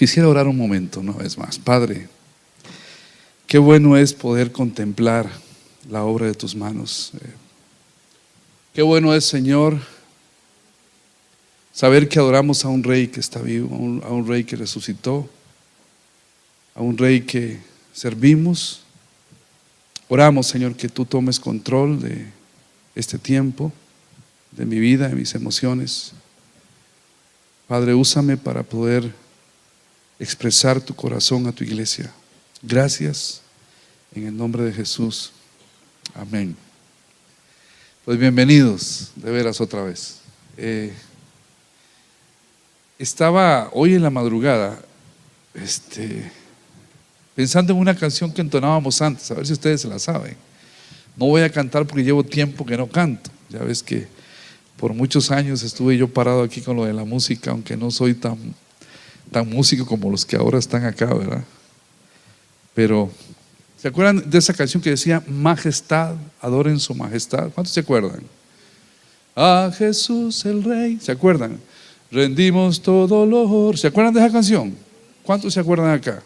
Quisiera orar un momento una vez más. Padre, qué bueno es poder contemplar la obra de tus manos. Qué bueno es, Señor, saber que adoramos a un Rey que está vivo, a un Rey que resucitó, a un Rey que servimos. Oramos, Señor, que tú tomes control de este tiempo, de mi vida, de mis emociones. Padre, úsame para poder expresar tu corazón a tu iglesia. Gracias, en el nombre de Jesús. Amén. Pues bienvenidos, de veras otra vez. Estaba hoy en la madrugada pensando en una canción que entonábamos antes, a ver si ustedes se la saben. No voy a cantar porque llevo tiempo que no canto. Ya ves que por muchos años estuve yo parado aquí con lo de la música, aunque no soy tan músico como los que ahora están acá, ¿verdad? Pero ¿se acuerdan de esa canción que decía majestad, adoren su majestad? ¿Cuántos se acuerdan? A Jesús el Rey, ¿se acuerdan? Rendimos todo olor. ¿Se acuerdan de esa canción? ¿Cuántos se acuerdan acá?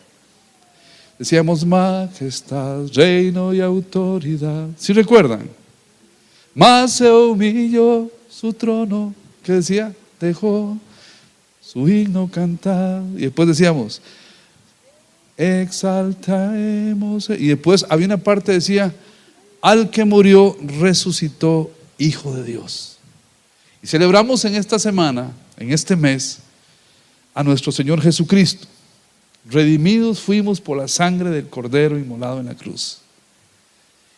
Decíamos majestad, reino y autoridad. ¿Sí recuerdan? Más se humilló su trono, ¿qué decía? Dejó su himno cantar. Y después decíamos exaltaremos. Y después había una parte que decía al que murió resucitó, Hijo de Dios. Y celebramos en esta semana, en este mes, a nuestro Señor Jesucristo. Redimidos fuimos por la sangre del Cordero inmolado en la cruz.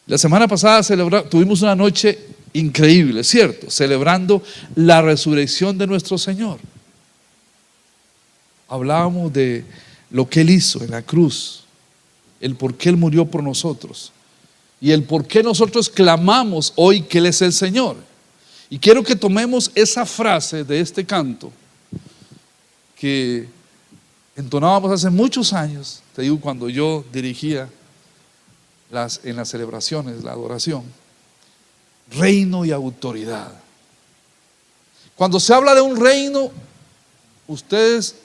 La semana pasada tuvimos una noche increíble, ¿cierto? Celebrando la resurrección de nuestro Señor. Hablábamos de lo que Él hizo en la cruz, el por qué Él murió por nosotros y el por qué nosotros clamamos hoy que Él es el Señor. Y quiero que tomemos esa frase de este canto que entonábamos hace muchos años, te digo, cuando yo dirigía en las celebraciones, la adoración. Reino y autoridad. Cuando se habla de un reino, ustedes,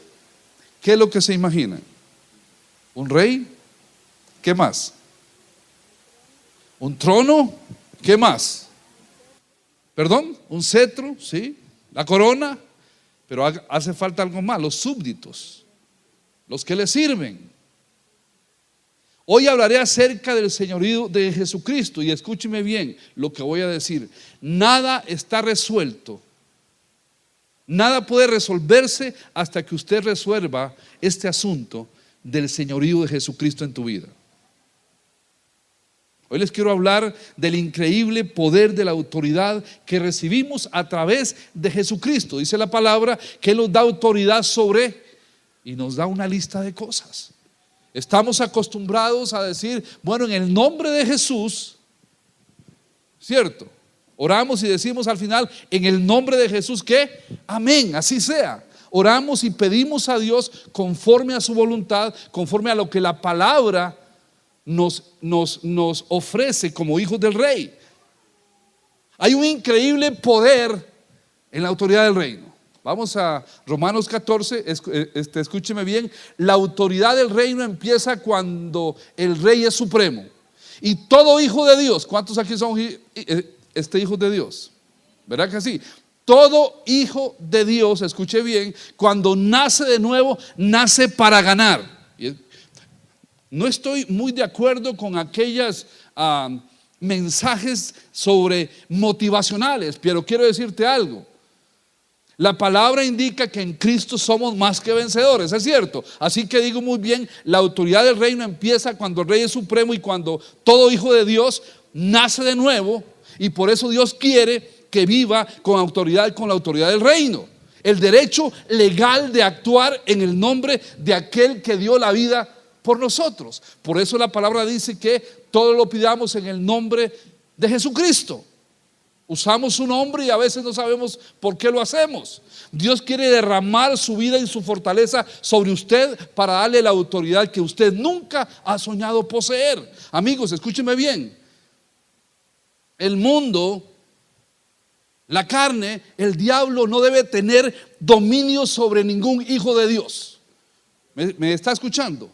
¿qué es lo que se imaginan? ¿Un rey? ¿Qué más? ¿Un trono? ¿Qué más? ¿Perdón? ¿Un cetro? ¿Sí? ¿La corona? Pero hace falta algo más, los súbditos, los que le sirven. Hoy hablaré acerca del señorío de Jesucristo y escúcheme bien lo que voy a decir. Nada está resuelto. Nada puede resolverse hasta que usted resuelva este asunto del señorío de Jesucristo en tu vida. Hoy les quiero hablar del increíble poder de la autoridad que recibimos a través de Jesucristo. Dice la palabra que Él nos da autoridad sobre y nos da una lista de cosas. Estamos acostumbrados a decir, bueno, en el nombre de Jesús, ¿cierto? Oramos y decimos al final, en el nombre de Jesús, ¿qué? Amén, así sea. Oramos y pedimos a Dios conforme a su voluntad, conforme a lo que la palabra nos ofrece como hijos del Rey. Hay un increíble poder en la autoridad del reino. Vamos a Romanos 14, escúcheme bien. La autoridad del reino empieza cuando el rey es supremo. Y todo hijo de Dios, ¿cuántos aquí son hijos de Dios? ¿Verdad que sí? Todo hijo de Dios, escuche bien, cuando nace de nuevo, nace para ganar. No estoy muy de acuerdo con aquellas mensajes sobre motivacionales, pero quiero decirte algo. La palabra indica que en Cristo somos más que vencedores, es cierto. Así que digo muy bien, la autoridad del reino empieza cuando el Rey es supremo y cuando todo hijo de Dios nace de nuevo. Y por eso Dios quiere que viva con autoridad, con la autoridad del reino. El derecho legal de actuar en el nombre de aquel que dio la vida por nosotros. Por eso la palabra dice que todo lo pidamos en el nombre de Jesucristo. Usamos su nombre y a veces no sabemos por qué lo hacemos. Dios quiere derramar su vida y su fortaleza sobre usted para darle la autoridad que usted nunca ha soñado poseer. Amigos, escúcheme bien. El mundo, la carne, el diablo no debe tener dominio sobre ningún hijo de Dios. ¿Me está escuchando?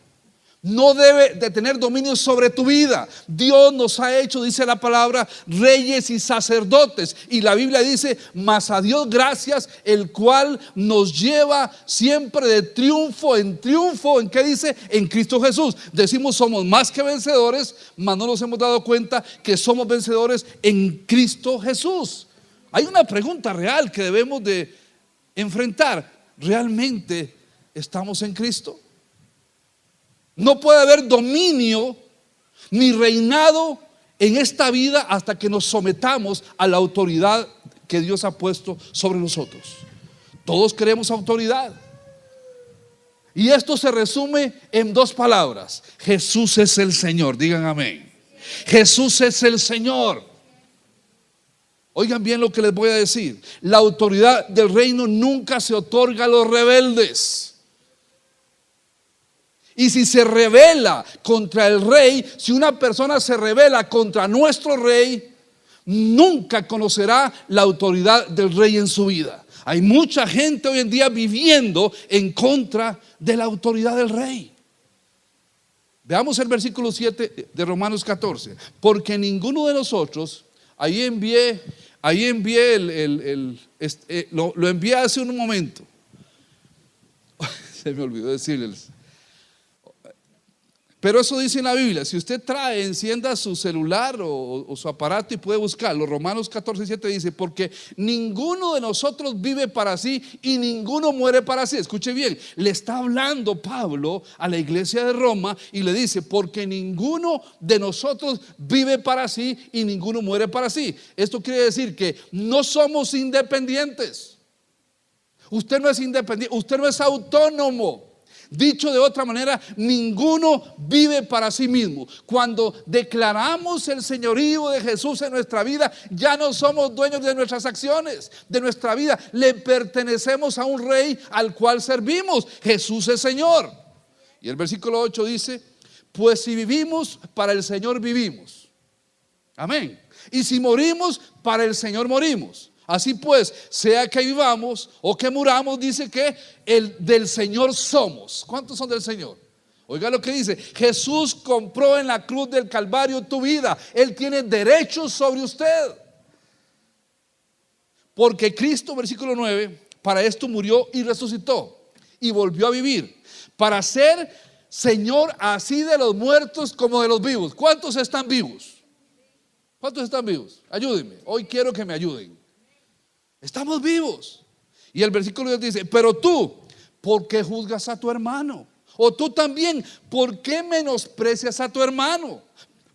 No debe de tener dominio sobre tu vida. Dios nos ha hecho, dice la palabra, reyes y sacerdotes. Y la Biblia dice, mas a Dios gracias, el cual nos lleva siempre de triunfo en triunfo. ¿En qué dice? En Cristo Jesús. Decimos somos más que vencedores, mas no nos hemos dado cuenta que somos vencedores en Cristo Jesús. Hay una pregunta real que debemos de enfrentar. ¿Realmente estamos en Cristo? No puede haber dominio ni reinado en esta vida hasta que nos sometamos a la autoridad que Dios ha puesto sobre nosotros. Todos queremos autoridad. Y esto se resume en dos palabras: Jesús es el Señor. Digan amén. Jesús es el Señor. Oigan bien lo que les voy a decir. La autoridad del reino nunca se otorga a los rebeldes. Y si se rebela contra el rey, si una persona se rebela contra nuestro rey, nunca conocerá la autoridad del rey en su vida. Hay mucha gente hoy en día viviendo en contra de la autoridad del rey. Veamos el versículo 7 de Romanos 14. Porque ninguno de nosotros, ahí envié lo envié hace un momento. Se me olvidó decirles. Pero eso dice en la Biblia. Si usted encienda su celular o su aparato y puede buscarlo. Romanos 14:7 dice: porque ninguno de nosotros vive para sí y ninguno muere para sí. Escuche bien, le está hablando Pablo a la iglesia de Roma y le dice: porque ninguno de nosotros vive para sí y ninguno muere para sí. Esto quiere decir que no somos independientes. Usted no es independiente, usted no es autónomo. Dicho de otra manera, ninguno vive para sí mismo. Cuando declaramos el señorío de Jesús en nuestra vida, ya no somos dueños de nuestras acciones, de nuestra vida. Le pertenecemos a un rey al cual servimos. Jesús es Señor. Y el versículo 8 dice: pues si vivimos, para el Señor vivimos. Amén. Y si morimos, para el Señor morimos. Así pues, sea que vivamos o que muramos, dice que del Señor somos. ¿Cuántos son del Señor? Oiga lo que dice: Jesús compró en la cruz del Calvario tu vida. Él tiene derechos sobre usted. Porque Cristo, versículo 9, para esto murió y resucitó y volvió a vivir, para ser Señor así de los muertos como de los vivos. ¿Cuántos están vivos? ¿Cuántos están vivos? Ayúdenme, hoy quiero que me ayuden. Estamos vivos. Y el versículo 10 dice: pero tú, ¿por qué juzgas a tu hermano? O tú también, ¿por qué menosprecias a tu hermano?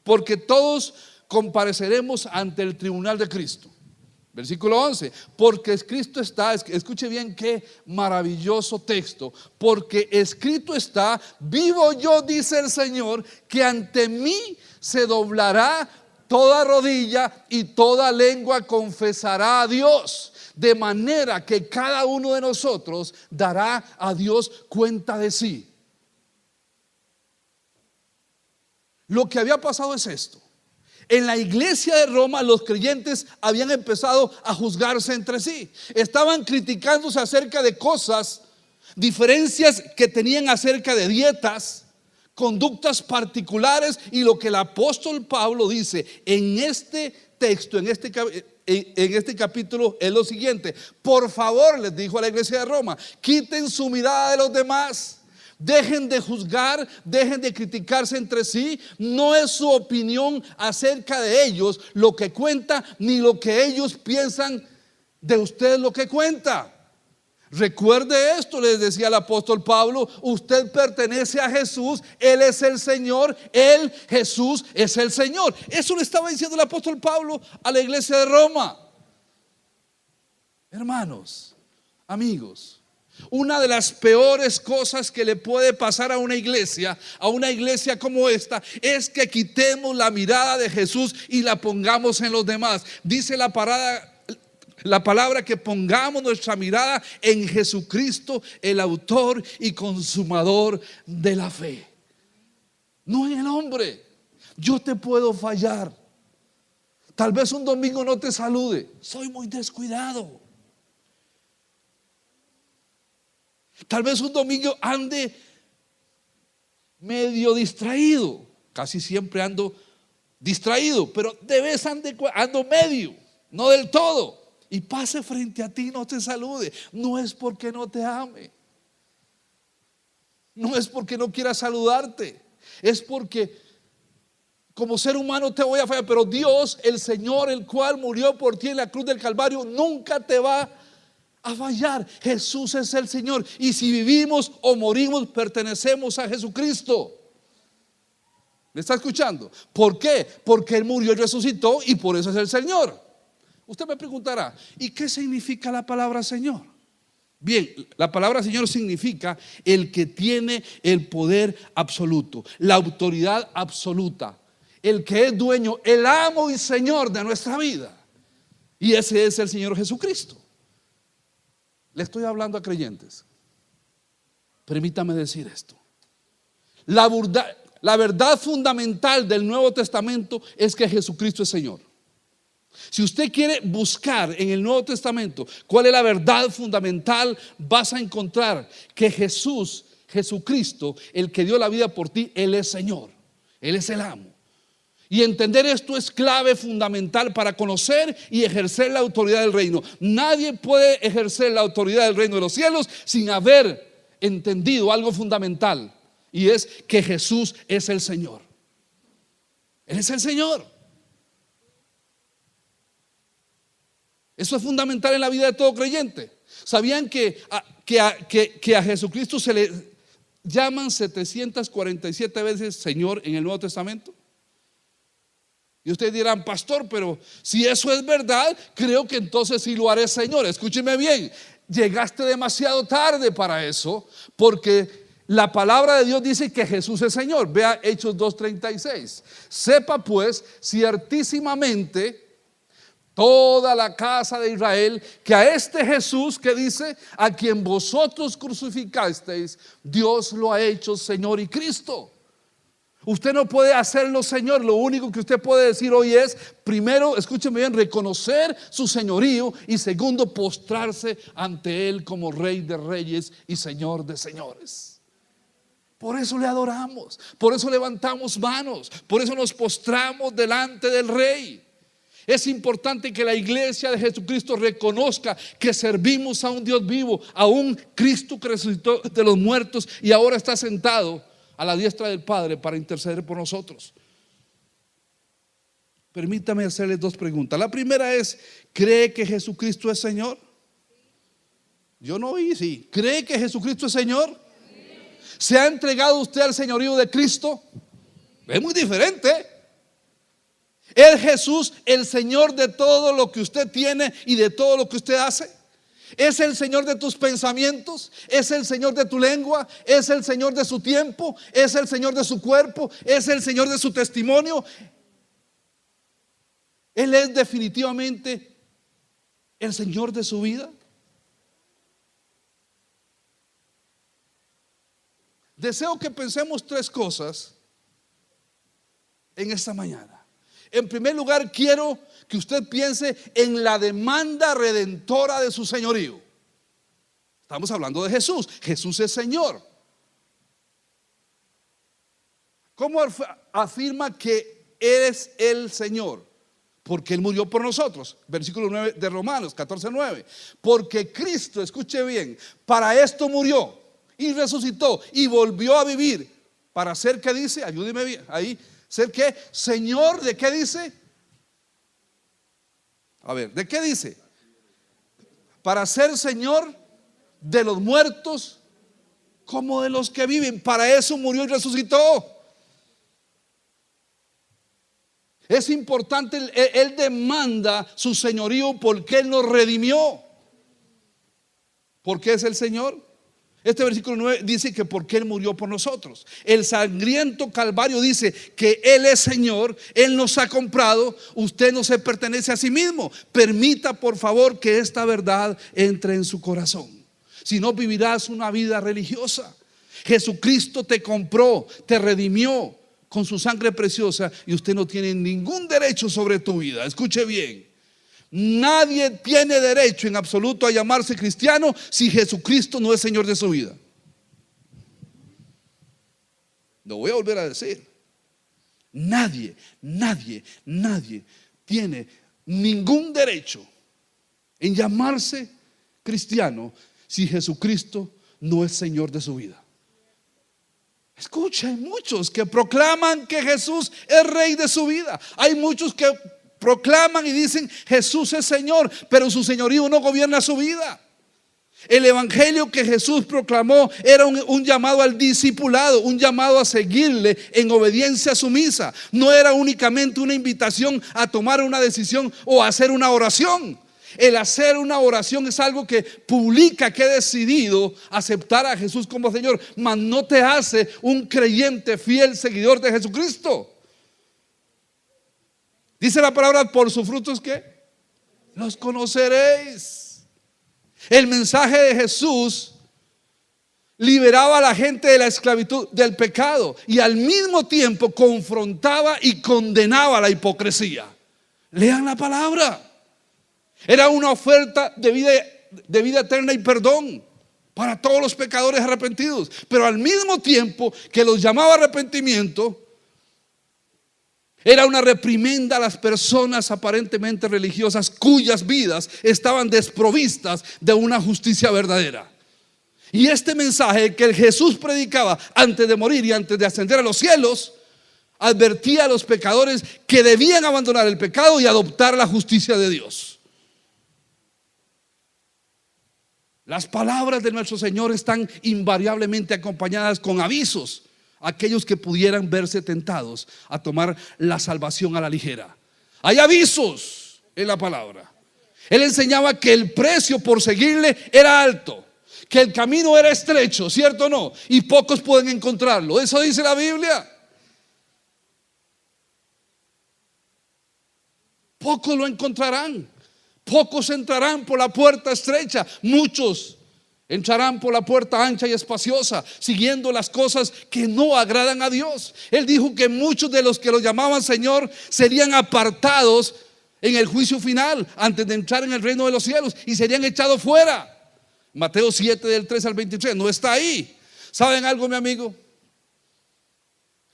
Porque todos compareceremos ante el tribunal de Cristo. Versículo 11: porque escrito está, escuche bien qué maravilloso texto, porque escrito está: vivo yo, dice el Señor, que ante mí se doblará toda rodilla y toda lengua confesará a Dios. De manera que cada uno de nosotros dará a Dios cuenta de sí. Lo que había pasado es esto: en la iglesia de Roma los creyentes habían empezado a juzgarse entre sí. Estaban criticándose acerca de cosas, diferencias que tenían acerca de dietas, conductas particulares. Y lo que el apóstol Pablo dice en este texto, en este capítulo, es lo siguiente: por favor, les dijo a la iglesia de Roma, quiten su mirada de los demás. Dejen de juzgar, dejen de criticarse entre sí. No es su opinión acerca de ellos lo que cuenta, ni lo que ellos piensan de ustedes lo que cuenta. Recuerde esto, les decía el apóstol Pablo: usted pertenece a Jesús, Él es el Señor, Él, Jesús, es el Señor. Eso le estaba diciendo el apóstol Pablo a la iglesia de Roma. Hermanos, amigos, una de las peores cosas que le puede pasar a una iglesia como esta, es que quitemos la mirada de Jesús y la pongamos en los demás. Dice la palabra que pongamos nuestra mirada en Jesucristo, el autor y consumador de la fe, no en el hombre. Yo te puedo fallar. Tal vez un domingo no te salude, soy muy descuidado. Tal vez un domingo ande medio distraído. Casi siempre ando distraído, pero de vez ando medio, no del todo. Y pase frente a ti y no te salude. No es porque no te ame. No es porque no quiera saludarte. Es porque como ser humano te voy a fallar. Pero Dios, el Señor, el cual murió por ti en la cruz del Calvario, nunca te va a fallar. Jesús es el Señor. Y si vivimos o morimos, pertenecemos a Jesucristo. ¿Me está escuchando? ¿Por qué? Porque Él murió y resucitó y por eso es el Señor. Usted me preguntará, ¿y qué significa la palabra Señor? Bien, la palabra Señor significa el que tiene el poder absoluto, la autoridad absoluta, el que es dueño, el amo y Señor de nuestra vida. Y ese es el Señor Jesucristo. Le estoy hablando a creyentes. Permítame decir esto. La verdad fundamental del Nuevo Testamento es que Jesucristo es Señor. Si usted quiere buscar en el Nuevo Testamento cuál es la verdad fundamental, vas a encontrar que Jesucristo, el que dio la vida por ti, Él es Señor, Él es el amo. Y entender esto es clave fundamental para conocer y ejercer la autoridad del reino. Nadie puede ejercer la autoridad del reino de los cielos sin haber entendido algo fundamental, y es que Jesús es el Señor. Él es el Señor. Eso es fundamental en la vida de todo creyente. ¿Sabían que a Jesucristo se le llaman 747 veces Señor en el Nuevo Testamento? Y ustedes dirán, pastor, pero si eso es verdad, creo que entonces sí lo haré Señor. Escúcheme bien, llegaste demasiado tarde para eso, porque la palabra de Dios dice que Jesús es Señor. Vea Hechos 2:36. Sepa pues ciertísimamente toda la casa de Israel que a este Jesús, que dice, a quien vosotros crucificasteis, Dios lo ha hecho Señor y Cristo. Usted no puede hacerlo Señor. Lo único que usted puede decir hoy es, primero, escúcheme bien, reconocer su señorío, y segundo, postrarse ante Él como Rey de reyes y Señor de señores. Por eso le adoramos, por eso levantamos manos, por eso nos postramos delante del Rey. Es importante que la iglesia de Jesucristo reconozca que servimos a un Dios vivo, a un Cristo que resucitó de los muertos y ahora está sentado a la diestra del Padre para interceder por nosotros. Permítame hacerles dos preguntas. La primera es, ¿cree que Jesucristo es Señor? Yo no oí, sí. ¿Cree que Jesucristo es Señor? ¿Se ha entregado usted al señorío de Cristo? Es muy diferente. ¿Es Jesús el Señor de todo lo que usted tiene y de todo lo que usted hace? ¿Es el Señor de tus pensamientos? ¿Es el Señor de tu lengua? ¿Es el Señor de su tiempo? ¿Es el Señor de su cuerpo? ¿Es el Señor de su testimonio? ¿Él es definitivamente el Señor de su vida? Deseo que pensemos tres cosas en esta mañana. En primer lugar, quiero que usted piense en la demanda redentora de su señorío. Estamos hablando de Jesús. Jesús es Señor. ¿Cómo afirma que es el Señor? Porque Él murió por nosotros. Versículo 9 de Romanos 14:9. Porque Cristo, escuche bien, para esto murió y resucitó y volvió a vivir. Para ser, ¿qué dice? Ayúdeme bien ahí. ¿Ser qué? Señor, ¿de qué dice? A ver, ¿de qué dice? Para ser Señor de los muertos como de los que viven. Para eso murió y resucitó. Es importante, Él demanda su señorío porque Él nos redimió. ¿Por qué es el Señor? Este versículo 9 dice que porque Él murió por nosotros. El sangriento Calvario dice que Él es Señor, Él nos ha comprado, usted no se pertenece a sí mismo. Permita por favor que esta verdad entre en su corazón. Si no, vivirás una vida religiosa. Jesucristo te compró, te redimió con su sangre preciosa y usted no tiene ningún derecho sobre tu vida. Escuche bien. Nadie tiene derecho en absoluto a llamarse cristiano si Jesucristo no es Señor de su vida. Lo voy a volver a decir. Nadie tiene ningún derecho en llamarse cristiano si Jesucristo no es Señor de su vida. Escucha, hay muchos que proclaman que Jesús es Rey de su vida. Hay muchos que proclaman y dicen Jesús es Señor, pero su señorío no gobierna su vida. El evangelio que Jesús proclamó era un llamado al discipulado, un llamado a seguirle en obediencia sumisa. No era únicamente una invitación a tomar una decisión o a hacer una oración. El hacer una oración es algo que publica que he decidido aceptar a Jesús como Señor, mas no te hace un creyente fiel seguidor de Jesucristo. Dice la palabra, por sus frutos ¿qué? Los conoceréis. El mensaje de Jesús liberaba a la gente de la esclavitud del pecado y al mismo tiempo confrontaba y condenaba la hipocresía. Lean la palabra. Era una oferta de vida eterna y perdón para todos los pecadores arrepentidos, pero al mismo tiempo que los llamaba a arrepentimiento, era una reprimenda a las personas aparentemente religiosas cuyas vidas estaban desprovistas de una justicia verdadera. Y este mensaje que el Jesús predicaba antes de morir y antes de ascender a los cielos, advertía a los pecadores que debían abandonar el pecado y adoptar la justicia de Dios. Las palabras de nuestro Señor están invariablemente acompañadas con avisos a aquellos que pudieran verse tentados a tomar la salvación a la ligera. Hay avisos en la palabra. Él enseñaba que el precio por seguirle era alto, que el camino era estrecho, ¿cierto o no? Y pocos pueden encontrarlo. Eso dice la Biblia. Pocos lo encontrarán. Pocos entrarán por la puerta estrecha, muchos entrarán por la puerta ancha y espaciosa, siguiendo las cosas que no agradan a Dios. Él dijo que muchos de los que lo llamaban Señor serían apartados en el juicio final antes de entrar en el reino de los cielos y serían echados fuera. Mateo 7 del 3 al 23 no está ahí. ¿Saben algo, mi amigo?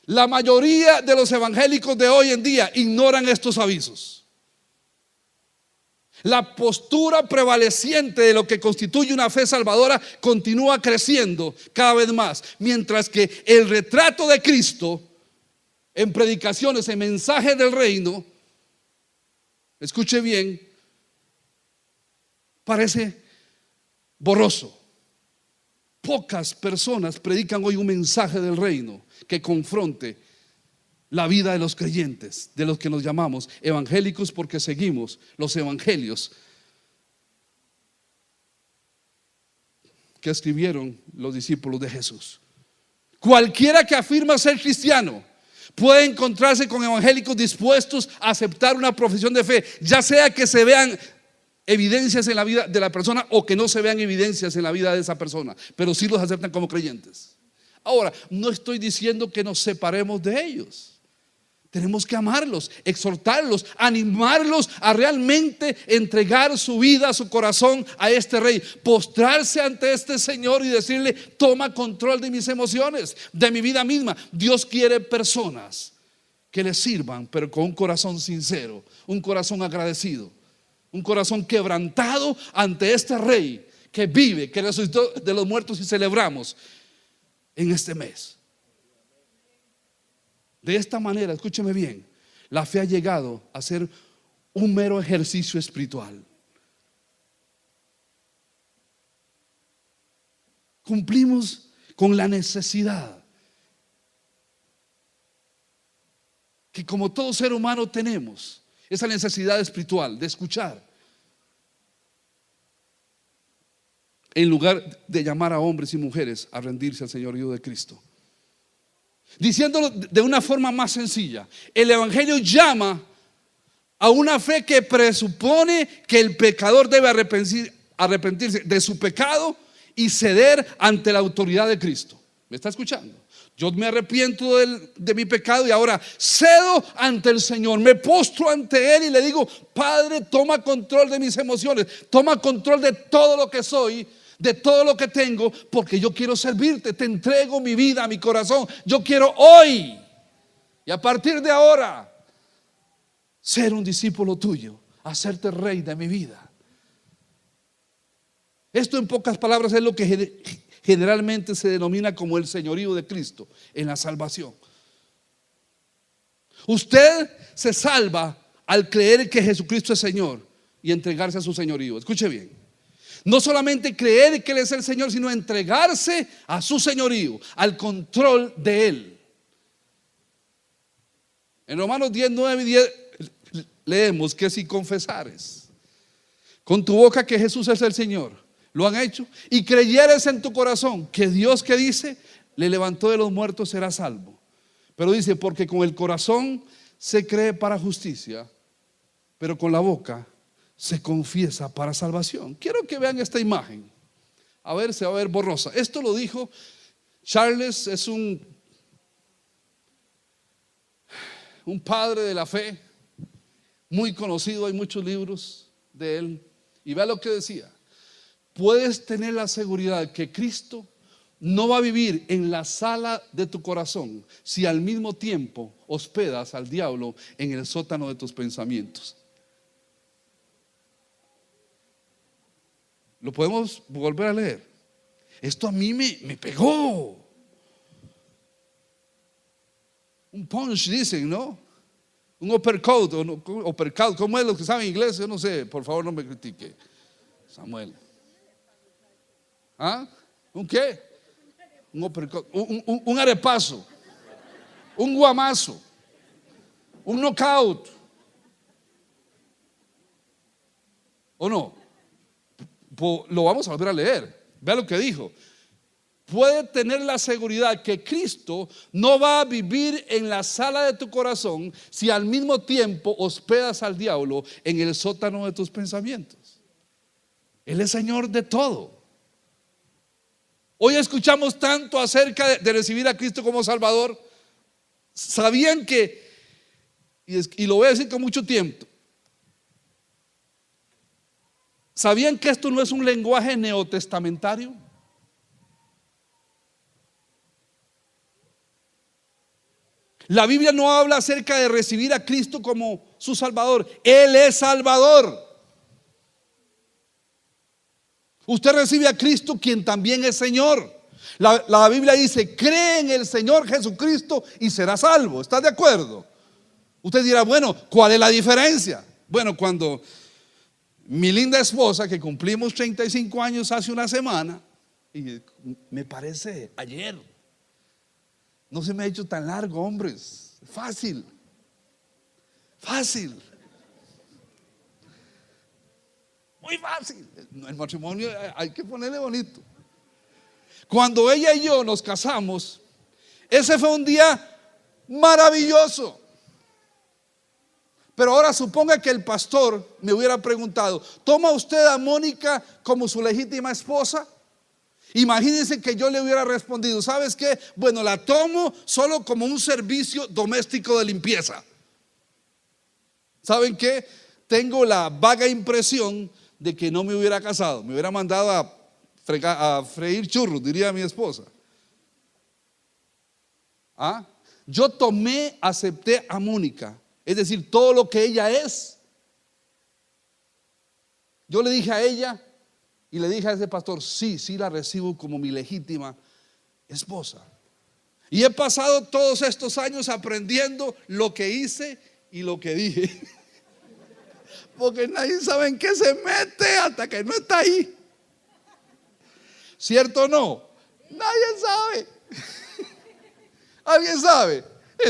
La mayoría de los evangélicos de hoy en día ignoran estos avisos. La postura prevaleciente de lo que constituye una fe salvadora continúa creciendo cada vez más, mientras que el retrato de Cristo en predicaciones, en mensajes del reino, escuche bien, parece borroso. Pocas personas predican hoy un mensaje del reino que confronte la vida de los creyentes, de los que nos llamamos evangélicos porque seguimos los evangelios que escribieron los discípulos de Jesús. Cualquiera que afirma ser cristiano puede encontrarse con evangélicos dispuestos a aceptar una profesión de fe, ya sea que se vean evidencias en la vida de la persona o que no se vean evidencias en la vida de esa persona, pero sí los aceptan como creyentes. Ahora, no estoy diciendo que nos separemos de ellos. Tenemos que amarlos, exhortarlos, animarlos a realmente entregar su vida, su corazón a este Rey, postrarse ante este Señor y decirle: toma control de mis emociones, de mi vida misma. Dios quiere personas que le sirvan, pero con un corazón sincero, un corazón agradecido, un corazón quebrantado ante este Rey que vive, que resucitó de los muertos y celebramos en este mes. De esta manera, escúcheme bien, la fe ha llegado a ser un mero ejercicio espiritual. Cumplimos con la necesidad que como todo ser humano tenemos, esa necesidad espiritual de escuchar, en lugar de llamar a hombres y mujeres a rendirse al señorío de Cristo. Diciéndolo de una forma más sencilla, el evangelio llama a una fe que presupone que el pecador debe arrepentirse de su pecado y ceder ante la autoridad de Cristo. ¿Me está escuchando? Yo me arrepiento de mi pecado y ahora cedo ante el Señor, me postro ante Él y le digo: Padre, toma control de mis emociones, toma control de todo lo que soy, de todo lo que tengo, porque yo quiero servirte. Te entrego mi vida, mi corazón. Yo quiero hoy y a partir de ahora ser un discípulo tuyo, hacerte rey de mi vida. Esto, en pocas palabras, es lo que generalmente se denomina como el señorío de Cristo en la salvación. Usted se salva al creer que Jesucristo es Señor y entregarse a su señorío. Escuche bien. No solamente creer que Él es el Señor, sino entregarse a su señorío, al control de Él. En Romanos 10, 9 y 10 leemos que si confesares con tu boca que Jesús es el Señor, lo han hecho, y creyeres en tu corazón que Dios, que dice, le levantó de los muertos, serás salvo. Pero dice, porque con el corazón se cree para justicia, pero con la boca se confiesa para salvación. Quiero que vean esta imagen. A ver, se va a ver borrosa. Esto lo dijo Charles, es un padre de la fe, muy conocido, hay muchos libros de él. Y vea lo que decía: puedes tener la seguridad que Cristo no va a vivir en la sala de tu corazón si al mismo tiempo hospedas al diablo en el sótano de tus pensamientos. Lo podemos volver a leer. Esto a mí me pegó. Un punch, dicen, ¿no? Un uppercut, uppercut. ¿Cómo es lo que saben inglés? Yo no sé, por favor no me critique, Samuel. ¿Ah? ¿Un qué? Un uppercut, un arepazo, un guamazo, un knockout. ¿O no? Lo vamos a volver a leer. Vea lo que dijo. Puede tener la seguridad que Cristo no va a vivir en la sala de tu corazón si al mismo tiempo hospedas al diablo en el sótano de tus pensamientos. Él es Señor de todo. Hoy escuchamos tanto acerca de recibir a Cristo como Salvador. ¿Sabían que, y lo voy a decir con mucho tiempo, ¿sabían que esto no es un lenguaje neotestamentario? La Biblia no habla acerca de recibir a Cristo como su Salvador. Él es Salvador. Usted recibe a Cristo, quien también es Señor. La Biblia dice: cree en el Señor Jesucristo y será salvo. ¿Estás de acuerdo? Usted dirá, bueno, ¿cuál es la diferencia? Bueno, cuando mi linda esposa, que cumplimos 35 años hace una semana, y me parece ayer, no se me ha hecho tan largo, hombres. Fácil. Fácil. Muy fácil. El matrimonio hay que ponerle bonito. Cuando ella y yo nos casamos, ese fue un día maravilloso. Pero ahora suponga que el pastor me hubiera preguntado: ¿toma usted a Mónica como su legítima esposa? Imagínense que yo le hubiera respondido: ¿sabes qué? Bueno, la tomo solo como un servicio doméstico de limpieza. ¿Saben qué? Tengo la vaga impresión de que no me hubiera casado. Me hubiera mandado a freír churros, diría mi esposa. ¿Ah? Yo acepté a Mónica, es decir, todo lo que ella es. Yo le dije a ella y le dije a ese pastor: sí la recibo como mi legítima esposa. Y he pasado todos estos años aprendiendo lo que hice y lo que dije. Porque nadie sabe en qué se mete hasta que no está ahí. ¿Cierto o no? Nadie sabe. ¿Alguien sabe?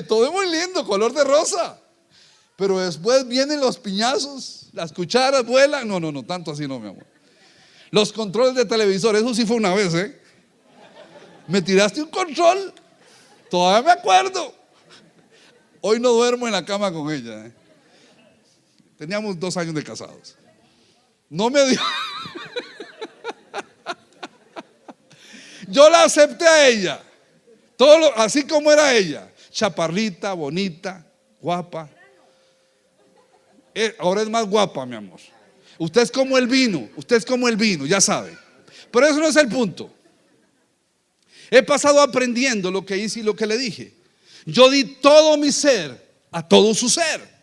Todo es muy lindo, color de rosa. Pero después vienen los piñazos, las cucharas vuelan. No, tanto así no, mi amor. Los controles de televisor, eso sí fue una vez, me tiraste un control. Todavía me acuerdo. Hoy no duermo en la cama con ella. Teníamos 2 años de casados. No me dio. Yo la acepté a ella, así como era ella, chaparrita, bonita, guapa. Ahora es más guapa, mi amor. Usted es como el vino, ya sabe. Pero eso no es el punto. He pasado aprendiendo lo que hice y lo que le dije. Yo di todo mi ser a todo su ser.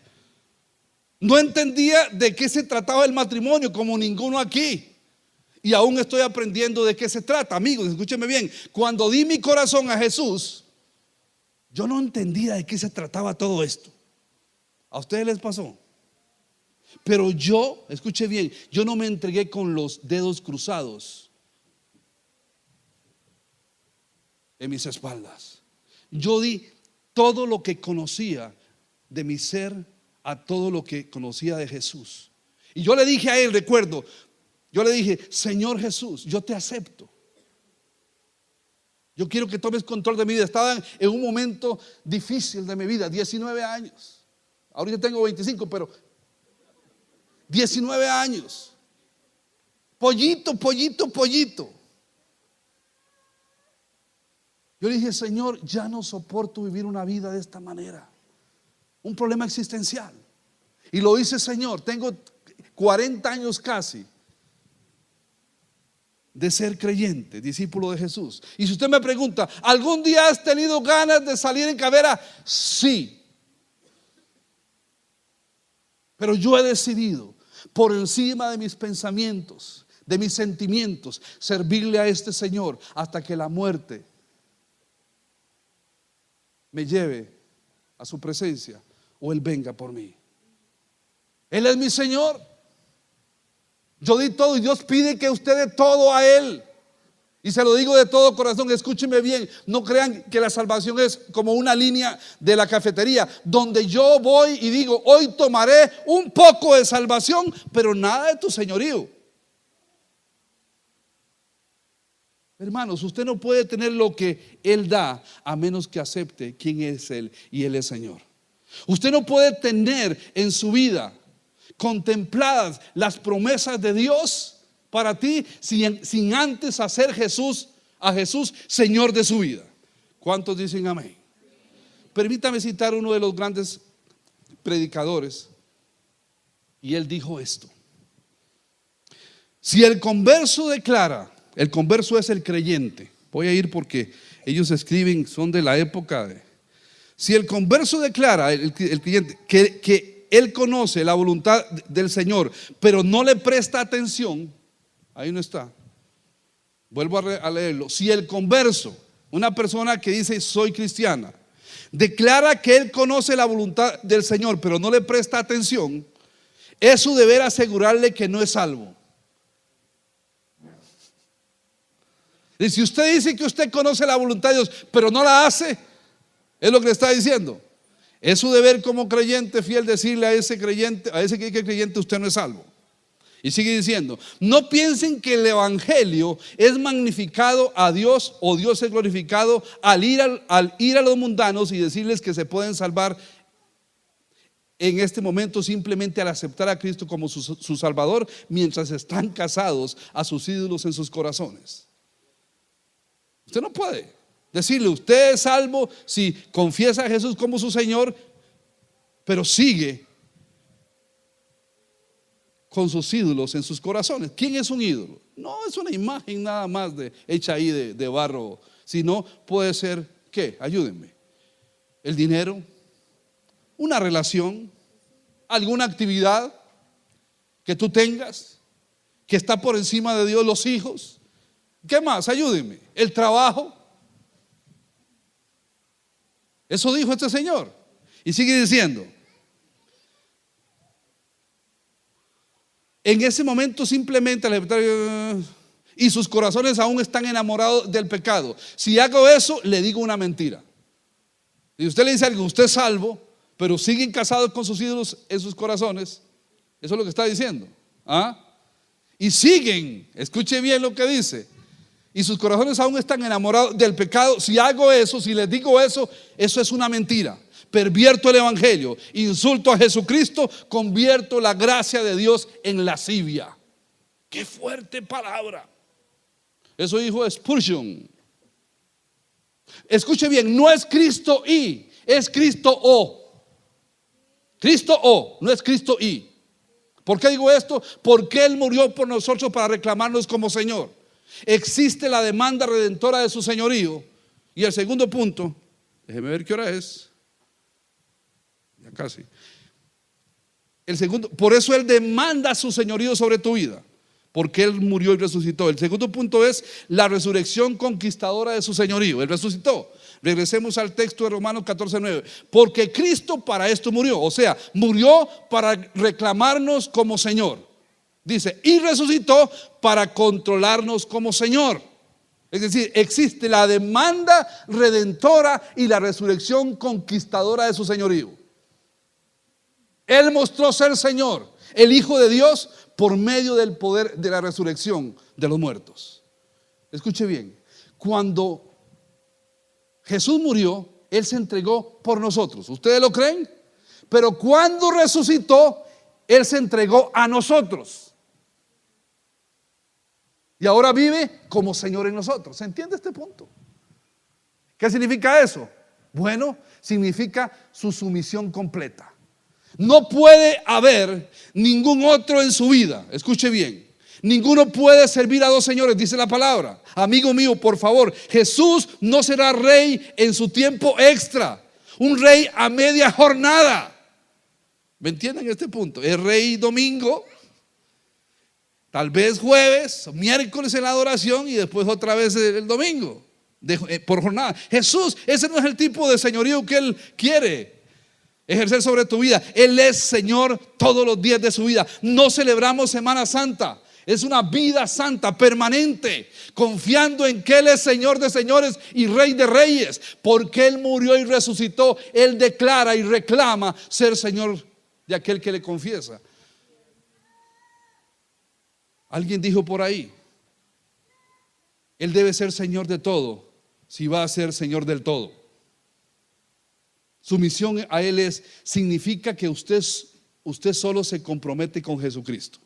No entendía de qué se trataba el matrimonio, como ninguno aquí. Y aún estoy aprendiendo de qué se trata. Amigos, escúchenme bien. Cuando di mi corazón a Jesús, yo no entendía de qué se trataba todo esto. ¿A ustedes les pasó? Pero yo, escuche bien, yo no me entregué con los dedos cruzados en mis espaldas. Yo di todo lo que conocía de mi ser a todo lo que conocía de Jesús. Y yo le dije a él, recuerdo, yo le dije: Señor Jesús, yo te acepto. Yo quiero que tomes control de mi vida. Estaba en un momento difícil de mi vida, 19 años. Ahorita tengo 25, pero 19 años. Pollito. Yo le dije: Señor, ya no soporto vivir una vida de esta manera. Un problema existencial. Y lo hice, Señor. Tengo 40 años casi de ser creyente, discípulo de Jesús. Y si usted me pregunta: ¿algún día has tenido ganas de salir en carrera? Sí. Pero yo he decidido, por encima de mis pensamientos, de mis sentimientos, servirle a este Señor hasta que la muerte me lleve a su presencia o Él venga por mí. Él es mi Señor. Yo di todo y Dios pide que usted dé todo a Él. Y se lo digo de todo corazón. Escúcheme bien. No crean que la salvación es como una línea de la cafetería, donde yo voy y digo: hoy tomaré un poco de salvación, pero nada de tu señorío. Hermanos, usted no puede tener lo que Él da a menos que acepte quién es Él, y Él es Señor. Usted no puede tener en su vida contempladas las promesas de Dios para ti sin antes hacer a Jesús Señor de su vida. ¿Cuántos dicen amén? Permítame citar uno de los grandes predicadores, y él dijo esto: si el converso declara, el converso es el creyente, voy a ir porque ellos escriben, son de la época de, si el converso declara, el creyente, que él conoce la voluntad del Señor, pero no le presta atención, ahí no está. Vuelvo a leerlo. Si el converso, una persona que dice soy cristiana, declara que él conoce la voluntad del Señor, pero no le presta atención, es su deber asegurarle que no es salvo. Y si usted dice que usted conoce la voluntad de Dios, pero no la hace, es lo que le está diciendo. Es su deber como creyente fiel decirle a ese creyente, a ese que es creyente: usted no es salvo. Y sigue diciendo: no piensen que el evangelio es magnificado a Dios, o Dios es glorificado al ir a los mundanos y decirles que se pueden salvar en este momento simplemente al aceptar a Cristo como su Salvador, mientras están casados a sus ídolos en sus corazones. Usted no puede decirle: usted es salvo si confiesa a Jesús como su Señor, pero sigue con sus ídolos en sus corazones. ¿Quién es un ídolo? No es una imagen nada más hecha ahí de barro, sino puede ser, ¿qué? Ayúdenme. El dinero, una relación, alguna actividad que tú tengas que está por encima de Dios, los hijos. ¿Qué más? Ayúdenme. El trabajo. Eso dijo este señor. Y sigue diciendo: en ese momento simplemente y sus corazones aún están enamorados del pecado. Si hago eso, le digo una mentira. Y usted le dice algo: usted es salvo, pero siguen casados con sus ídolos en sus corazones. Eso es lo que está diciendo. Y siguen, escuche bien lo que dice: y sus corazones aún están enamorados del pecado. Si hago eso, si les digo eso, eso es una mentira. Pervierto el evangelio, insulto a Jesucristo, convierto la gracia de Dios en lascivia. Qué fuerte palabra. Eso dijo Spurgeon. Escuche bien: no es Cristo y, es Cristo o. Cristo o, no es Cristo y. ¿Por qué digo esto? Porque Él murió por nosotros para reclamarnos como Señor. Existe la demanda redentora de su señorío. Y el segundo punto, déjeme ver qué hora es. Ya casi. El segundo, por eso Él demanda su señorío sobre tu vida, porque Él murió y resucitó. El segundo punto es la resurrección conquistadora de su señorío. Él resucitó. Regresemos al texto de Romanos 14:9. Porque Cristo para esto murió. O sea, murió para reclamarnos como Señor. Dice, y resucitó para controlarnos como Señor. Es decir, existe la demanda redentora y la resurrección conquistadora de su señorío. Él mostró ser Señor, el Hijo de Dios, por medio del poder de la resurrección de los muertos. Escuche bien, cuando Jesús murió, Él se entregó por nosotros. ¿Ustedes lo creen? Pero cuando resucitó, Él se entregó a nosotros. Y ahora vive como Señor en nosotros. ¿Se entiende este punto? ¿Qué significa eso? Bueno, significa su sumisión completa. No puede haber ningún otro en su vida. Escuche bien. Ninguno puede servir a dos señores, dice la palabra. Amigo mío, por favor, Jesús no será rey en su tiempo extra. Un rey a media jornada. ¿Me entienden este punto? Es rey domingo, tal vez jueves, miércoles en la adoración y después otra vez el domingo, por jornada. Jesús, ese no es el tipo de señorío que Él quiere ejercer sobre tu vida. Él es Señor todos los días de su vida. No celebramos Semana Santa. Es una vida santa, permanente, confiando en que Él es Señor de señores y Rey de reyes. Porque Él murió y resucitó, Él declara y reclama ser Señor de aquel que le confiesa. Alguien dijo por ahí, Él debe ser Señor de todo si va a ser Señor del todo. Sumisión a Él significa que usted solo se compromete con Jesucristo.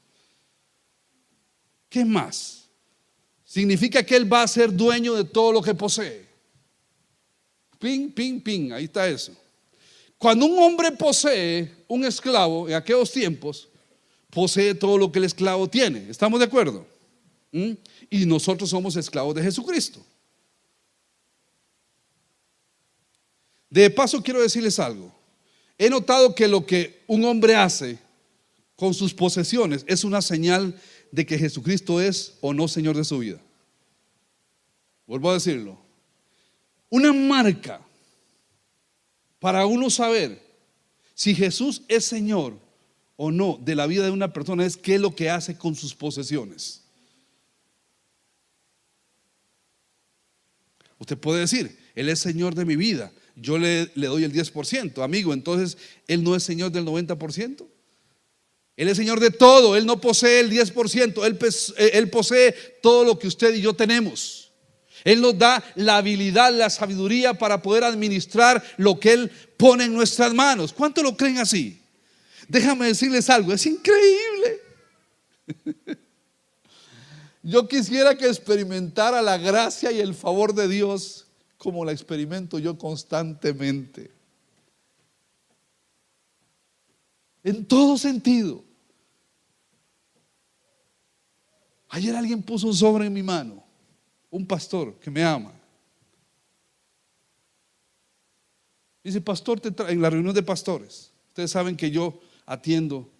¿Qué más? Significa que Él va a ser dueño de todo lo que posee. Ping, ping, ping, ahí está eso. Cuando un hombre posee un esclavo en aquellos tiempos, posee todo lo que el esclavo tiene. ¿Estamos de acuerdo? Y nosotros somos esclavos de Jesucristo. De paso quiero decirles algo. He notado que lo que un hombre hace con sus posesiones es una señal de que Jesucristo es o no Señor de su vida. Vuelvo a decirlo. Una marca para uno saber si Jesús es Señor o no de la vida de una persona es qué es lo que hace con sus posesiones. Usted puede decir, Él es Señor de mi vida, yo le doy el 10%, amigo, entonces Él no es Señor del 90%. Él es Señor de todo, Él no posee el 10%, Él posee todo lo que usted y yo tenemos. Él nos da la habilidad, la sabiduría para poder administrar lo que Él pone en nuestras manos. ¿Cuánto lo creen así? Déjame decirles algo, es increíble. Yo quisiera que experimentara la gracia y el favor de Dios como la experimento yo constantemente. En todo sentido. Ayer alguien puso un sobre en mi mano, un pastor que me ama. Dice, pastor, en la reunión de pastores, ustedes saben que yo atiendo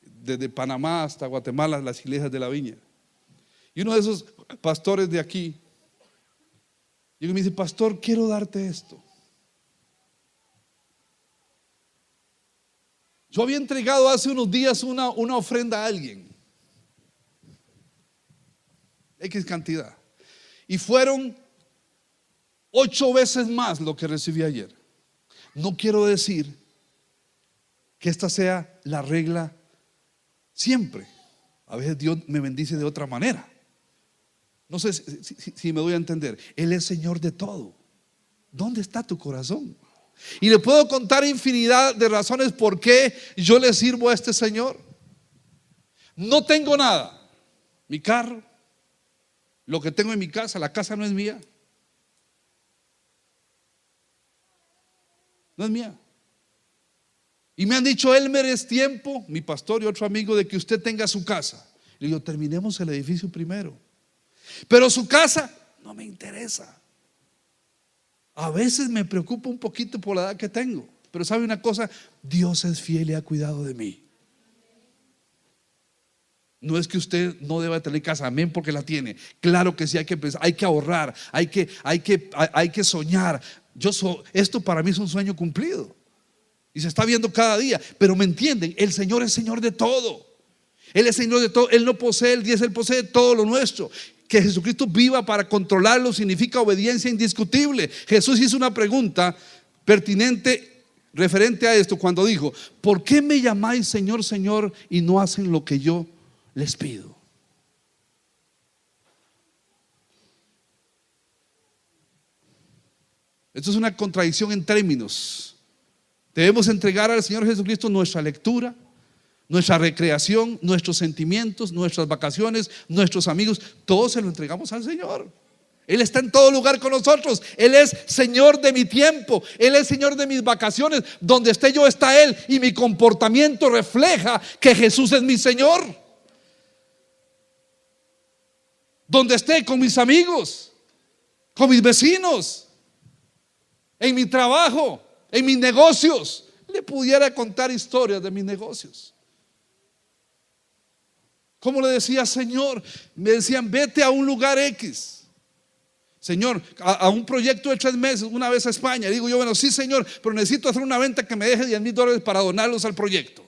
desde Panamá hasta Guatemala las iglesias de la viña. Y uno de esos pastores de aquí y me dice, pastor, quiero darte esto. Yo había entregado hace unos días una ofrenda a alguien, X cantidad, y fueron 8 veces más lo que recibí ayer. No quiero decir que esta sea la regla siempre. A veces Dios me bendice de otra manera. No sé si me doy a entender. Él es Señor de todo. ¿Dónde está tu corazón? Y le puedo contar infinidad de razones por qué yo le sirvo a este Señor. No tengo nada. Mi carro, lo que tengo en mi casa, la casa no es mía. No es mía. Y me han dicho, Elmer, es tiempo, mi pastor y otro amigo, de que usted tenga su casa. Le digo, terminemos el edificio primero. Pero su casa no me interesa. A veces me preocupa un poquito por la edad que tengo. Pero ¿sabe una cosa? Dios es fiel y ha cuidado de mí. No es que usted no deba tener casa, amén, porque la tiene. Claro que sí, hay que pensar, hay que ahorrar, hay que soñar. Esto para mí es un sueño cumplido y se está viendo cada día. Pero me entienden, el Señor es Señor de todo. Él es Señor de todo. Él no posee el 10, Él posee todo lo nuestro. Que Jesucristo viva para controlarlo significa obediencia indiscutible. Jesús hizo una pregunta pertinente referente a esto cuando dijo: ¿por qué me llamáis Señor, Señor, y no hacen lo que yo les pido? Esto es una contradicción en términos. Debemos entregar al Señor Jesucristo nuestra lectura, nuestra recreación, nuestros sentimientos, nuestras vacaciones, nuestros amigos. Todo se lo entregamos al Señor. Él está en todo lugar con nosotros. Él es Señor de mi tiempo. Él es Señor de mis vacaciones. Donde esté yo está Él. Y mi comportamiento refleja que Jesús es mi Señor. Donde esté, con mis amigos, con mis vecinos, en mi trabajo, en mis negocios. Le pudiera contar historias de mis negocios. Como le decía, Señor, me decían, vete a un lugar X. Señor, a un proyecto de 3 meses, una vez a España. Digo yo, bueno, sí, Señor, pero necesito hacer una venta que me deje $10,000 para donarlos al proyecto.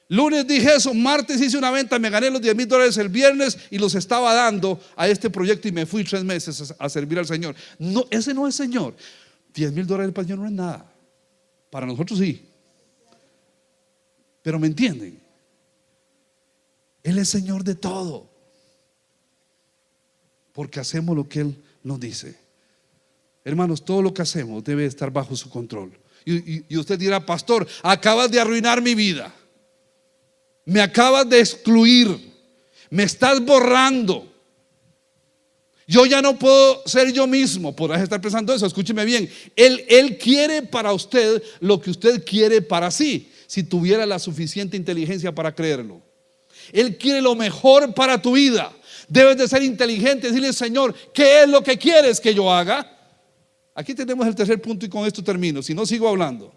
Lunes dije eso, martes hice una venta, me gané los $10,000 el viernes y los estaba dando a este proyecto y me fui 3 meses a servir al Señor. No, ese no es Señor. $10,000 para el Señor no es nada. Para nosotros sí. Pero me entienden. Él es Señor de todo, porque hacemos lo que Él nos dice. Hermanos, todo lo que hacemos debe estar bajo su control. Y usted dirá: pastor, acabas de arruinar mi vida, me acabas de excluir, me estás borrando, yo ya no puedo ser yo mismo. Podrás estar pensando eso. Escúcheme bien. Él quiere para usted lo que usted quiere para sí, si tuviera la suficiente inteligencia para creerlo. Él quiere lo mejor para tu vida. Debes de ser inteligente y decirle: Señor, ¿qué es lo que quieres que yo haga? Aquí tenemos el tercer punto y con esto termino, si no sigo hablando.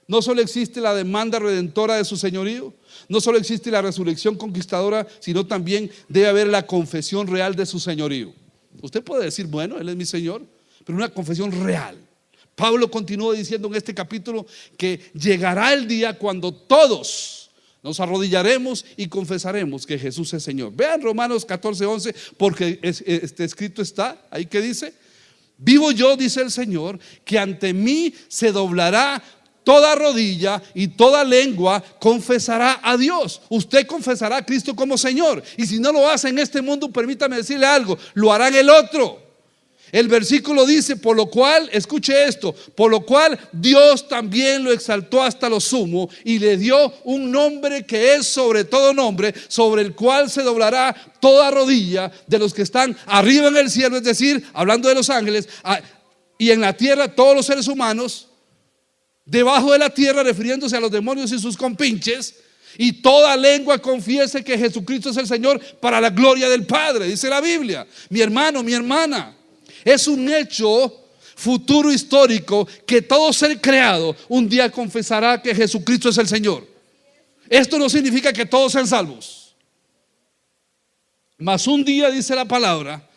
No solo existe la demanda redentora de su señorío, no solo existe la resurrección conquistadora, sino también debe haber la confesión real de su señorío. Usted puede decir: bueno, Él es mi Señor, pero una confesión real. Pablo continúa diciendo en este capítulo que llegará el día cuando todos nos arrodillaremos y confesaremos que Jesús es Señor. Vean Romanos 14:11, porque escrito está ahí que dice: vivo yo, dice el Señor, que ante mí se doblará toda rodilla y toda lengua confesará a Dios. Usted confesará a Cristo como Señor. Y si no lo hace en este mundo, permítame decirle algo, lo hará en el otro. El versículo dice: por lo cual, escuche esto, por lo cual Dios también lo exaltó hasta lo sumo y le dio un nombre que es sobre todo nombre, sobre el cual se doblará toda rodilla de los que están arriba en el cielo, es decir, hablando de los ángeles, y en la tierra todos los seres humanos, debajo de la tierra, refiriéndose a los demonios y sus compinches, y toda lengua confiese que Jesucristo es el Señor, para la gloria del Padre, dice la Biblia. Mi hermano, mi hermana, es un hecho futuro histórico que todo ser creado un día confesará que Jesucristo es el Señor. Esto no significa que todos sean salvos, mas un día, dice la palabra,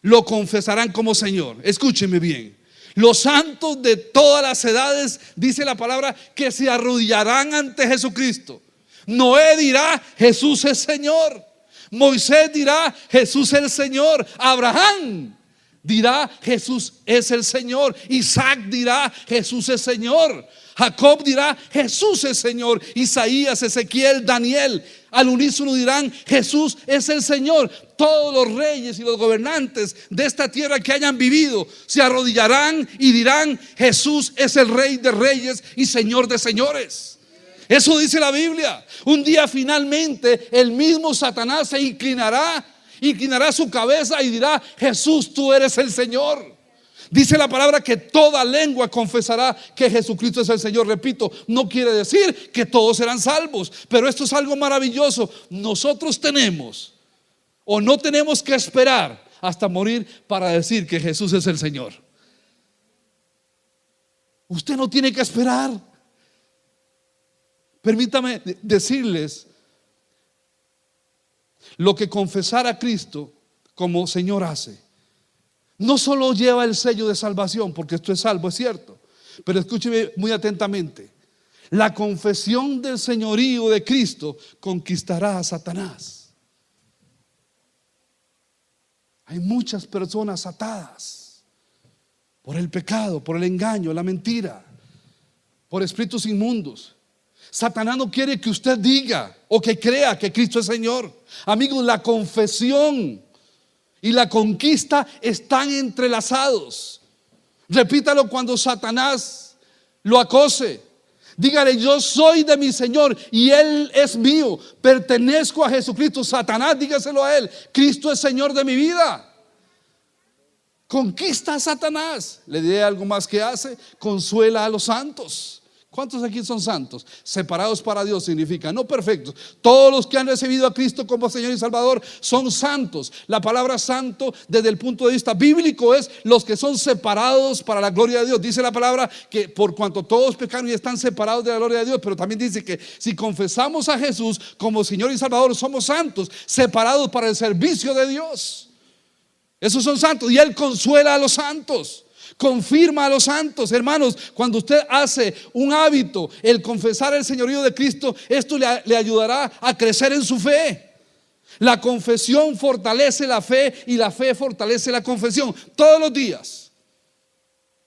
lo confesarán como Señor. Escúcheme bien. Los santos de todas las edades, dice la palabra, que se arrodillarán ante Jesucristo. Noé dirá: Jesús es Señor. Moisés dirá: Jesús es el Señor. Abraham dirá: Jesús es el Señor. Isaac dirá: Jesús es Señor. Jacob dirá: Jesús es Señor. Isaías, Ezequiel, Daniel, al unísono dirán: Jesús es el Señor. Todos los reyes y los gobernantes de esta tierra que hayan vivido se arrodillarán y dirán: Jesús es el Rey de reyes y Señor de señores. Eso dice la Biblia. Un día finalmente el mismo Satanás se inclinará su cabeza y dirá: Jesús, tú eres el Señor. Dice la palabra que toda lengua confesará que Jesucristo es el Señor. Repito, no quiere decir que todos serán salvos, pero esto es algo maravilloso. Nosotros tenemos o no tenemos que esperar hasta morir para decir que Jesús es el Señor. Usted no tiene que esperar. Permítame decirles lo que confesar a Cristo como Señor hace. No solo lleva el sello de salvación, porque esto es salvo, es cierto, pero escúcheme muy atentamente. La confesión del señorío de Cristo conquistará a Satanás. Hay muchas personas atadas por el pecado, por el engaño, la mentira, por espíritus inmundos. Satanás no quiere que usted diga o que crea que Cristo es Señor. Amigos, la confesión y la conquista están entrelazados. Repítalo cuando Satanás lo acose. Dígale: yo soy de mi Señor y Él es mío. Pertenezco a Jesucristo. Satanás, dígaselo a Él: Cristo es Señor de mi vida. Conquista a Satanás. Le diré algo más que hace: consuela a los santos. ¿Cuántos aquí son santos? Separados para Dios significa no perfectos. Todos los que han recibido a Cristo como Señor y Salvador son santos. La palabra santo desde el punto de vista bíblico es los que son separados para la gloria de Dios. Dice la palabra que por cuanto todos pecaron y están separados de la gloria de Dios, pero también dice que si confesamos a Jesús como Señor y Salvador, somos santos, separados para el servicio de Dios. Esos son santos y Él consuela a los santos. Confirma a los santos. Hermanos, cuando usted hace un hábito el confesar el señorío de Cristo, esto le ayudará a crecer en su fe. La confesión fortalece la fe y la fe fortalece la confesión. Todos los días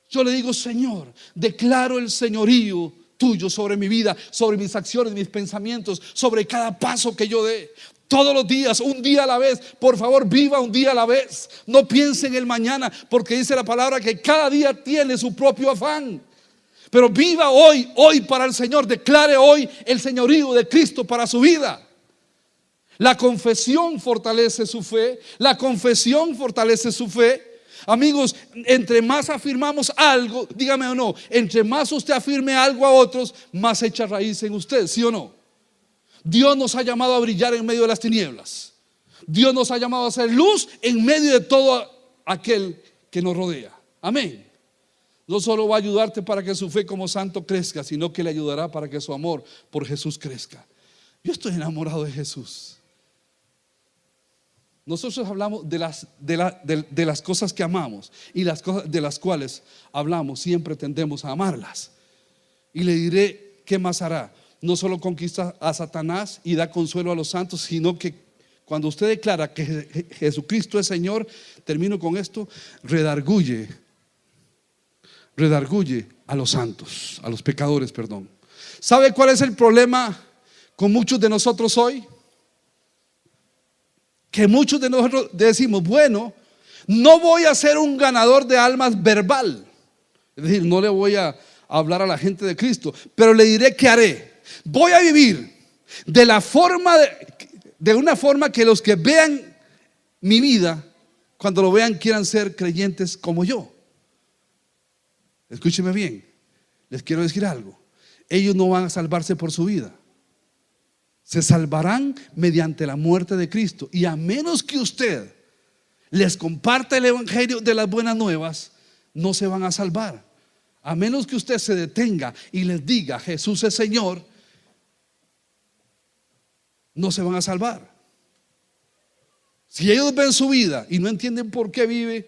yo le digo: Señor, declaro el señorío tuyo sobre mi vida, sobre mis acciones, mis pensamientos, sobre cada paso que yo dé. Todos los días, un día a la vez. Por favor, viva un día a la vez. No piense en el mañana, porque dice la palabra que cada día tiene su propio afán. Pero viva hoy, hoy para el Señor. Declare hoy el señorío de Cristo para su vida. La confesión fortalece su fe. La confesión fortalece su fe. Amigos, entre más afirmamos algo, dígame o no, entre más usted afirme algo a otros, más echa raíz en usted, ¿sí o no? Dios nos ha llamado a brillar en medio de las tinieblas. Dios nos ha llamado a hacer luz en medio de todo aquel que nos rodea. Amén. No solo va a ayudarte para que su fe como santo crezca, sino que le ayudará para que su amor por Jesús crezca. Yo estoy enamorado de Jesús. Nosotros hablamos de las cosas que amamos, y las cosas de las cuales hablamos siempre tendemos a amarlas. Y le diré qué más hará. No solo conquista a Satanás y da consuelo a los santos, sino que cuando usted declara que Jesucristo es Señor, termino con esto, redarguye a los santos, a los pecadores, perdón. ¿Sabe cuál es el problema con muchos de nosotros hoy? Que muchos de nosotros decimos: bueno, no voy a ser un ganador de almas verbal, es decir, no le voy a hablar a la gente de Cristo, pero le diré qué haré. Voy a vivir de una forma que los que vean mi vida, cuando lo vean, quieran ser creyentes como yo. Escúcheme bien, les quiero decir algo: ellos no van a salvarse por su vida, se salvarán mediante la muerte de Cristo. Y a menos que usted les comparta el evangelio de las buenas nuevas, no se van a salvar. A menos que usted se detenga y les diga: Jesús es Señor, no se van a salvar. Si ellos ven su vida y no entienden por qué vive,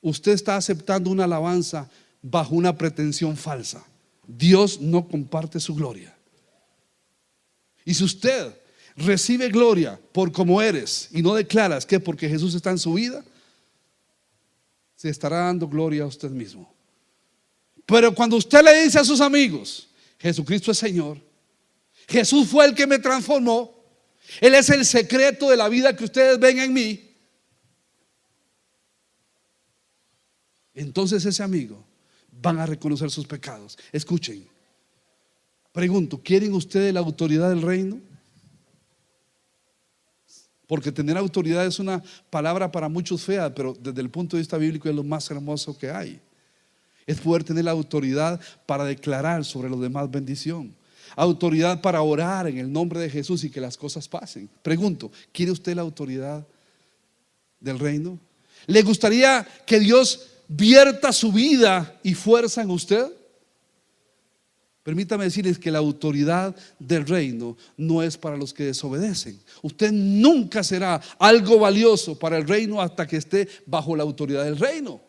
usted está aceptando una alabanza bajo una pretensión falsa. Dios no comparte su gloria. Y si usted recibe gloria por como eres y no declaras que porque Jesús está en su vida, se estará dando gloria a usted mismo. Pero cuando usted le dice a sus amigos: Jesucristo es Señor, Jesús fue el que me transformó, Él es el secreto de la vida que ustedes ven en mí, entonces ese amigo van a reconocer sus pecados. Escuchen, pregunto: ¿quieren ustedes la autoridad del reino? Porque tener autoridad es una palabra para muchos fea, pero desde el punto de vista bíblico es lo más hermoso que hay. Es poder tener la autoridad para declarar sobre los demás bendición. Autoridad para orar en el nombre de Jesús y que las cosas pasen. Pregunto, ¿quiere usted la autoridad del reino? ¿Le gustaría que Dios vierta su vida y fuerza en usted? Permítame decirles que la autoridad del reino no es para los que desobedecen. Usted nunca será algo valioso para el reino hasta que esté bajo la autoridad del reino.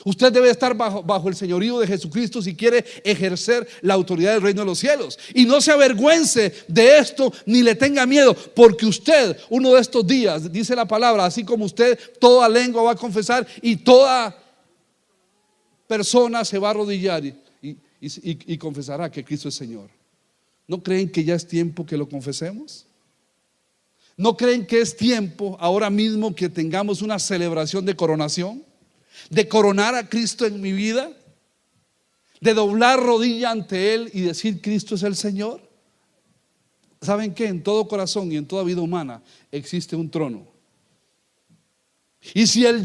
Usted debe estar bajo el señorío de Jesucristo si quiere ejercer la autoridad del reino de los cielos. Y no se avergüence de esto ni le tenga miedo, porque usted, uno de estos días, dice la palabra, así como usted, toda lengua va a confesar y toda persona se va a arrodillar y confesará que Cristo es Señor. ¿No creen que ya es tiempo que lo confesemos? ¿No creen que es tiempo ahora mismo que tengamos una celebración de coronación? De coronar a Cristo en mi vida, de doblar rodilla ante Él y decir: Cristo es el Señor. ¿Saben qué? En todo corazón y en toda vida humana existe un trono. Y si el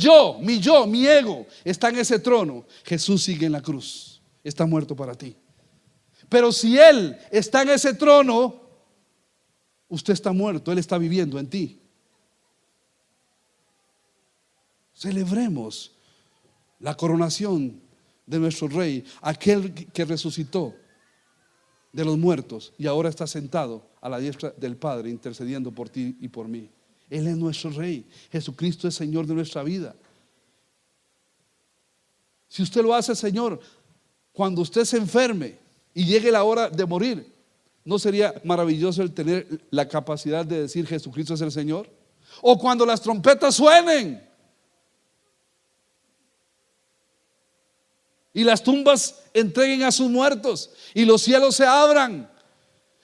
mi ego está en ese trono, Jesús sigue en la cruz, está muerto para ti. Pero si Él está en ese trono, usted está muerto, Él está viviendo en ti. Celebremos la coronación de nuestro Rey, aquel que resucitó de los muertos y ahora está sentado a la diestra del Padre intercediendo por ti y por mí. Él es nuestro Rey. Jesucristo es Señor de nuestra vida. Si usted lo hace, Señor, cuando usted se enferme y llegue la hora de morir, ¿no sería maravilloso el tener la capacidad de decir: Jesucristo es el Señor? O cuando las trompetas suenen y las tumbas entreguen a sus muertos y los cielos se abran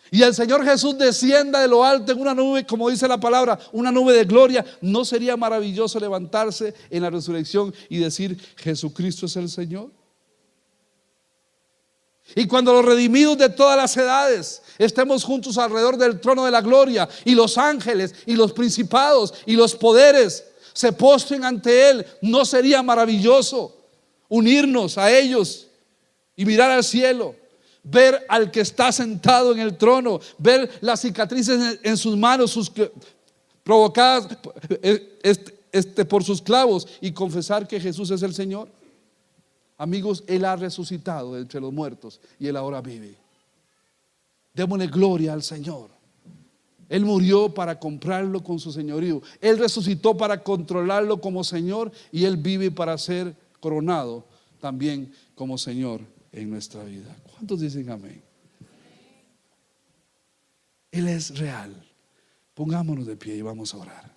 y el Señor Jesús descienda de lo alto en una nube, como dice la palabra, una nube de gloria. ¿No sería maravilloso levantarse en la resurrección y decir: Jesucristo es el Señor? Y cuando los redimidos de todas las edades estemos juntos alrededor del trono de la gloria y los ángeles y los principados y los poderes se postren ante Él, ¿no sería maravilloso unirnos a ellos y mirar al cielo, ver al que está sentado en el trono, ver las cicatrices en sus manos provocadas por sus clavos, y confesar que Jesús es el Señor? Amigos, Él ha resucitado de entre los muertos y Él ahora vive. Démosle gloria al Señor. Él murió para comprarlo con su señorío. Él resucitó para controlarlo como Señor, y Él vive para ser coronado también como Señor en nuestra vida. ¿Cuántos dicen amén? Él es real. Pongámonos de pie y vamos a orar.